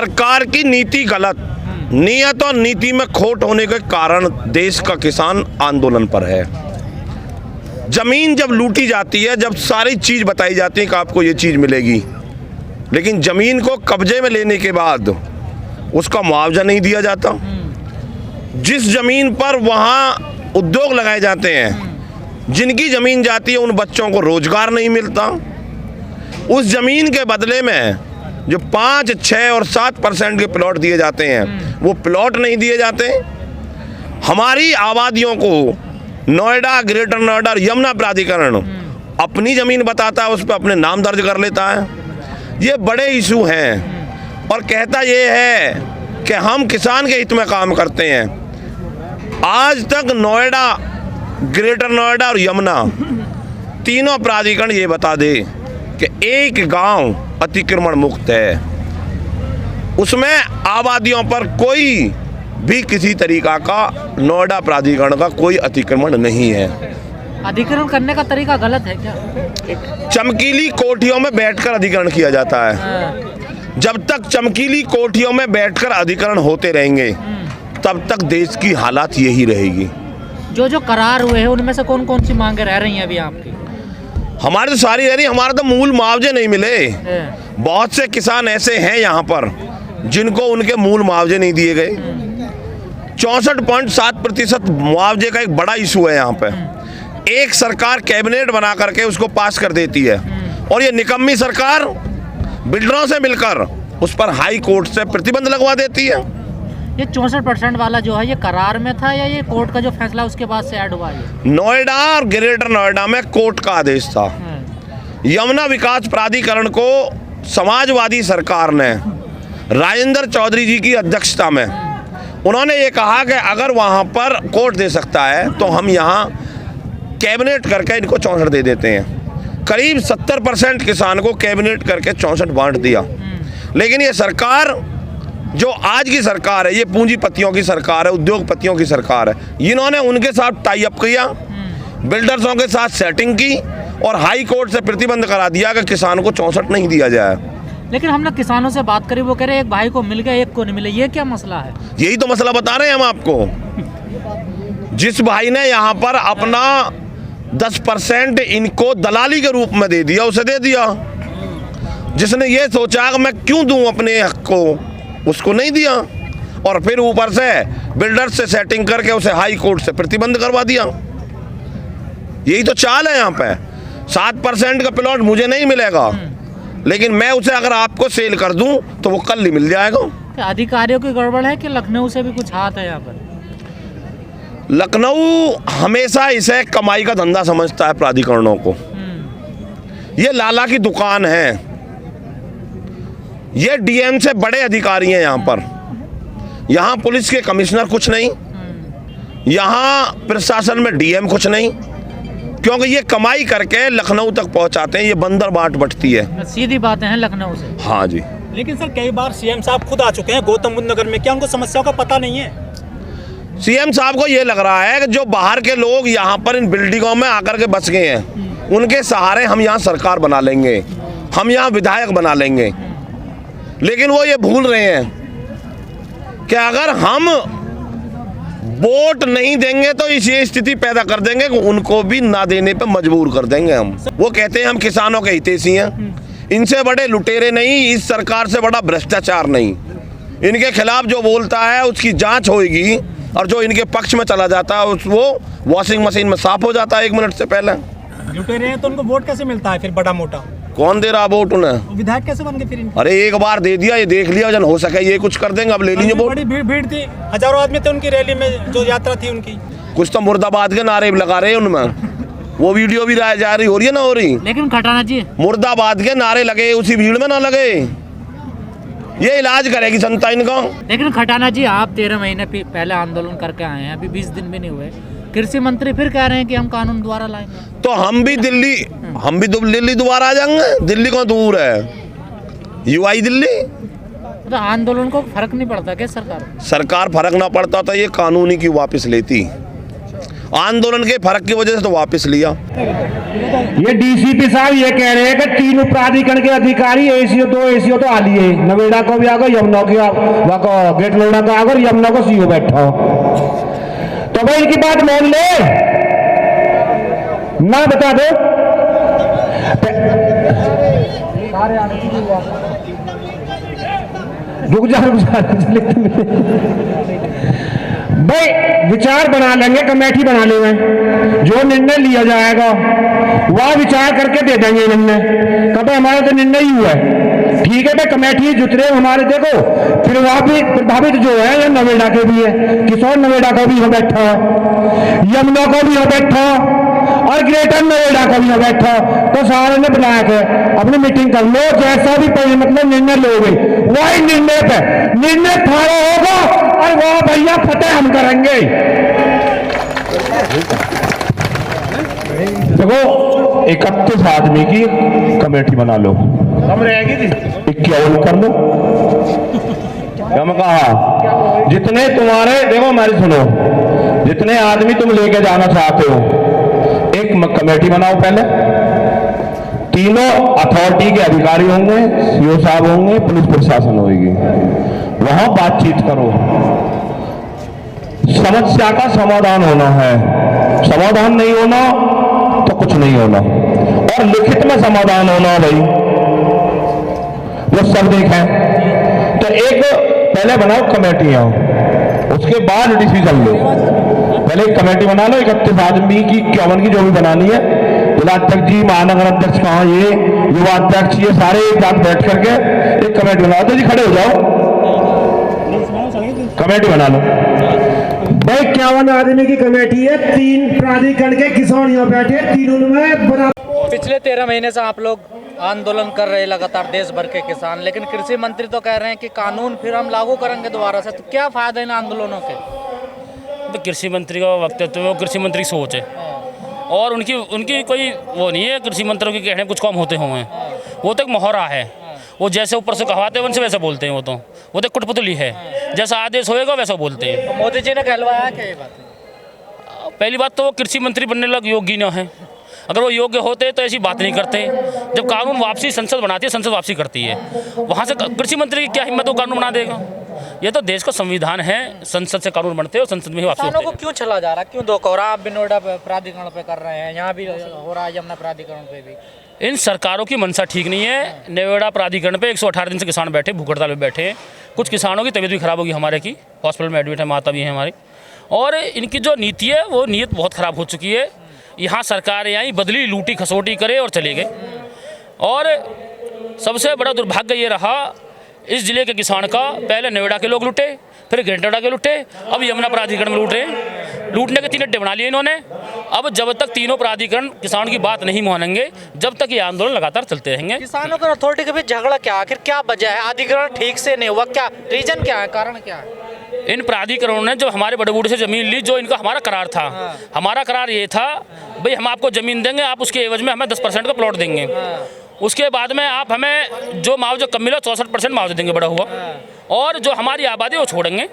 सरकार की नीति गलत, नियत और नीति में खोट होने के कारण देश का किसान आंदोलन पर है। जमीन जब लूटी जाती है, जब सारी चीज बताई जाती है कि आपको ये चीज मिलेगी, लेकिन जमीन को कब्जे में लेने के बाद उसका मुआवजा नहीं दिया जाता। जिस जमीन पर वहाँ उद्योग लगाए जाते हैं, जिनकी जमीन जाती है, उन बच्चों को रोजगार नहीं मिलता। उस जमीन के बदले में जो 5, 6 और 7% के प्लॉट दिए जाते हैं, वो प्लॉट नहीं दिए जाते। हमारी आबादियों को नोएडा, ग्रेटर नोएडा और यमुना प्राधिकरण अपनी ज़मीन बताता है, उस पर अपने नाम दर्ज कर लेता है। ये बड़े इशू हैं और कहता ये है कि हम किसान के हित में काम करते हैं। आज तक नोएडा, ग्रेटर नोएडा और यमुना तीनों प्राधिकरण ये बता दे कि एक गांव अतिक्रमण मुक्त है, उसमें आबादियों पर कोई भी किसी तरीका का नोएडा प्राधिकरण का कोई अतिक्रमण नहीं है। अधिग्रहण करने का तरीका गलत है क्या? चमकीली कोठियों में बैठकर अधिग्रहण किया जाता है। जब तक चमकीली कोठियों में बैठकर अधिग्रहण होते रहेंगे, तब तक देश की हालात यही रहेगी। जो करार हुए हैं उनमें से कौन कौन सी मांगे रह रही हैं अभी आपकी? हमारी तो सारी रह रही, हमारा तो मूल मुआवजे नहीं मिले। बहुत से किसान ऐसे हैं यहाँ पर जिनको उनके मूल मुआवजे नहीं दिए गए। 64.7% मुआवजे का एक बड़ा इशू है यहाँ पे। एक सरकार कैबिनेट बना करके उसको पास कर देती है और ये निकम्मी सरकार बिल्डरों से मिलकर उस पर हाई कोर्ट से प्रतिबंध लगवा देती है। ये 64% वाला जो है, ये करार में था या ये कोर्ट का जो फैसला उसके बाद से ऐड हुआ है? नोएडा और ग्रेटर नोएडा में कोर्ट का आदेश था। यमुना विकास प्राधिकरण को समाजवादी सरकार ने राजेंद्र चौधरी जी की अध्यक्षता में, उन्होंने ये कहा कि अगर वहाँ पर कोर्ट दे सकता है तो हम यहाँ कैबिनेट करके इनको 64 दे देते हैं। करीब 70% किसान को कैबिनेट करके 64 बांट दिया। लेकिन ये सरकार, जो आज की सरकार है, ये पूंजीपतियों की सरकार है, उद्योगपतियों की सरकार है। इन्होंने उनके साथ टाई अप किया, बिल्डर्सों के साथ सेटिंग की और हाई कोर्ट से प्रतिबंध करा दिया कि किसान को 64 नहीं दिया जाए। लेकिन हमने किसानों से बात करी, वो कह रहे एक भाई को मिल गया, एक को नहीं मिले। ये क्या मसला है? यही तो मसला बता रहे हैं हम आपको। जिस भाई ने यहाँ पर अपना 10% इनको दलाली के रूप में दे दिया, उसे दे दिया। जिसने ये सोचा कि मैं क्यों दूं अपने हक को, उसको नहीं दिया और फिर ऊपर से बिल्डर से सेटिंग करके उसे हाई कोर्ट से प्रतिबंध करवा दिया। यही तो चाल है यहाँ पे। 7% का प्लॉट मुझे नहीं मिलेगा, लेकिन मैं उसे अगर आपको सेल कर दूं तो वो कल ही मिल जाएगा। अधिकारियों की गड़बड़ है कि लखनऊ से भी कुछ हाथ है यहाँ पर? लखनऊ हमेशा इसे कमाई का धंधा समझता है प्राधिकरणों को। ये लाला की दुकान है। ये डीएम से बड़े अधिकारी हैं यहाँ पर। यहाँ पुलिस के कमिश्नर कुछ नहीं, यहाँ प्रशासन में डीएम कुछ नहीं, क्योंकि ये कमाई करके लखनऊ तक पहुंचाते हैं। ये बंदर बाट बटती है। सीधी बातें हैं लखनऊ से। हाँ जी। लेकिन सर कई बार सीएम साहब खुद आ चुके हैं गौतम बुद्ध नगर में, क्या उनको समस्याओं का पता नहीं है? सीएम साहब को ये लग रहा है कि जो बाहर के लोग यहाँ पर इन बिल्डिंगों में आकर के बस गए हैं, उनके सहारे हम यहाँ सरकार बना लेंगे, हम यहाँ विधायक बना लेंगे। लेकिन वो ये भूल रहे हैं कि अगर हम वोट नहीं देंगे तो ये स्थिति पैदा कर देंगे कि उनको भी ना देने पे मजबूर कर देंगे हम। वो कहते हैं हम किसानों के हितैषी हैं। इनसे बड़े लुटेरे नहीं, इस सरकार से बड़ा भ्रष्टाचार नहीं। इनके खिलाफ जो बोलता है उसकी जांच होगी और जो इनके पक्ष में चला जाता है वो वॉशिंग मशीन में साफ हो जाता है 1 मिनट से पहले। लुटेरे हैं तो उनको वोट कैसे मिलता है फिर बड़ा मोटा? कौन दे रहा वोट उन्हें? विधायक कैसे बन गए फिर इनके? अरे एक बार दे दिया, ये देख लिया, जन हो सके ये कुछ कर देंगे, अब ले लीजिए वोट। बड़ी भीड़ थी, हजारों आदमी थे उनकी रैली में, जो यात्रा थी उनकी। कुछ तो मुर्दाबाद के नारे लगा रहे हैं उनमें, वो वीडियो भी जा रही हो रही है ना, हो रही। लेकिन खटाना जी, मुर्दाबाद के नारे लगे, उसी भीड़ में ना लगे। ये इलाज करेगी जनता इनका। लेकिन खटाना जी, आप 13 महीने पहले आंदोलन करके आए हैं, अभी 20 दिन भी नहीं हुए। कृषि मंत्री फिर कह रहे हैं कि हम कानून दोबारा लाएंगे। तो हम भी दिल्ली दोबारा आ जाएंगे। दिल्ली को दूर है, यूआई दिल्ली। तो आंदोलन को फर्क नहीं पड़ता क्या? सरकार फर्क ना पड़ता तो ये कानूनी की वापस लेती आंदोलन के फर्क की वजह से तो वापस लिया। ये डीसीपी साहब ये कह रहे हैं कि तीनों प्राधिकरण के अधिकारी एसीओ तो आ लिए, नवेड़ा को भी आ गए, यमुना को गेट लोड़ा को आ गए, यमुना को सीओ बैठा हो। तो भाई इनकी बात मान ले ना, बता दो रुक जा भाई, विचार बना लेंगे, कमेटी बना लेंगे, जो निर्णय लिया जाएगा वह विचार करके दे देंगे निर्णय। कब हमारा तो निर्णय ही हुआ है, ठीक है भाई, कमेटी जुतरे हमारे, देखो फिर वह भी प्रभावित जो है ये नवेड़ा के भी है, किशोर नवेड़ा को भी यहाँ बैठा, यमुना को भी यहाँ बैठा और ग्रेटर नोएडा का भी बैठा, तो सारे ने बुलाया के अपनी मीटिंग कर लो, जैसा भी मतलब निर्णय लोगे वही निर्णय पे निर्णय थारा होगा और वह भैया फतेह हम करेंगे। देखो 31 आदमी की कमेटी बना लो, कम रहेगी 51 कर लो। क्या मैं कहा, जितने तुम्हारे, देखो हमारी सुनो, जितने आदमी तुम लेके जाना चाहते हो एक कमेटी बनाओ, पहले तीनों अथॉरिटी के अधिकारी होंगे, सीओ साहब होंगे, पुलिस प्रशासन होगी, वहां बातचीत करो, समस्या का समाधान होना है, समाधान नहीं होना तो कुछ नहीं होना, और लिखित में समाधान होना भाई, वो सब देखें। तो एक पहले बनाओ कमेटियां, उसके बाद डिसीजन लो। पहले एक कमेटी बना लो 31 आदमी की, 51 की जो भी बनानी है, जिलाध्यक्ष जी, महानगर अध्यक्ष, कहाँ ये युवा अध्यक्ष, ये सारे एक साथ बैठ करके एक कमेटी बना दो जी, खड़े हो जाओ, कमेटी बना लो भाई। 51 आदमी की कमेटी है, 3 प्राधिकरण के किसान यहाँ बैठे, तीनों में बराबर। पिछले 13 महीने से आप लोग आंदोलन कर रहे लगातार देश भर के किसान, लेकिन कृषि मंत्री तो कह रहे हैं कि कानून फिर हम लागू करेंगे दोबारा से, तो क्या फायदा इन आंदोलनों के? तो कृषि मंत्री का वक्तव्य, वो कृषि मंत्री की सोच है और उनकी कोई वो नहीं है, कृषि मंत्रियों के कहने कुछ कम होते हुए, वो तो एक मोहरा है, वो जैसे ऊपर से कहवाते हैं उनसे वैसे बोलते हैं, वो तो कुटपुतली है, जैसा आदेश होएगा वैसा बोलते हैं। तो मोदी जी ने कहलवाया क्या ये बात? पहली बात तो वो कृषि मंत्री बनने लग योग्य न है, अगर वो योग्य होते तो ऐसी बात नहीं करते। जब कानून वापसी संसद बनाती है, संसद वापसी करती है, वहाँ से कृषि मंत्री की क्या हिम्मत वो कानून बना देगा? ये तो देश का संविधान है, संसद से कानून बनते हैं और संसद में ही वापसी होते हैं। किसानों को क्यों चला जा रहा है, क्यों धोखा? आप भी नोएडा प्राधिकरण पे कर रहे हैं, यहाँ भी हो रहा है, यमुना प्राधिकरण पे भी। इन सरकारों की मंशा ठीक नहीं है। नोएडा प्राधिकरण पे 118 दिन से किसान बैठे, भूख हड़ताल में बैठे हैं। कुछ किसानों की तबीयत भी खराब होगी, हमारे की हॉस्पिटल में एडमिट है, माता भी है हमारी, और इनकी जो नीति है वो नीयत बहुत ख़राब हो चुकी है। यहाँ सरकारें आई, बदली, लूटी खसोटी करे और चले गए। और सबसे बड़ा दुर्भाग्य ये रहा, इस जिले के किसान का पहले नोएडा के लोग लूटे, फिर ग्रेटर के लूटे, अब यमुना प्राधिकरण में लूट रहे हैं। लूटने के 3 अड्डे बना लिए इन्होंने। अब जब तक तीनों प्राधिकरण किसान की बात नहीं मानेंगे, जब तक ये आंदोलन लगातार चलते रहेंगे। किसानों का अथॉरिटी के बीच झगड़ा क्या, आखिर क्या वजह है? अधिग्रहण ठीक से नहीं हुआ, क्या रीजन, क्या है, कारण क्या है? इन प्राधिकरणों ने जब हमारे बड़े बूढ़े से ज़मीन ली, जो इनका हमारा करार था, हमारा करार ये था भाई हम आपको ज़मीन देंगे, आप उसके एवज में हमें 10% का प्लॉट देंगे, उसके बाद में आप हमें जो मुआवजा कम मिला 64% मुआवजा देंगे बड़ा हुआ, और जो हमारी आबादी वो छोड़ेंगे।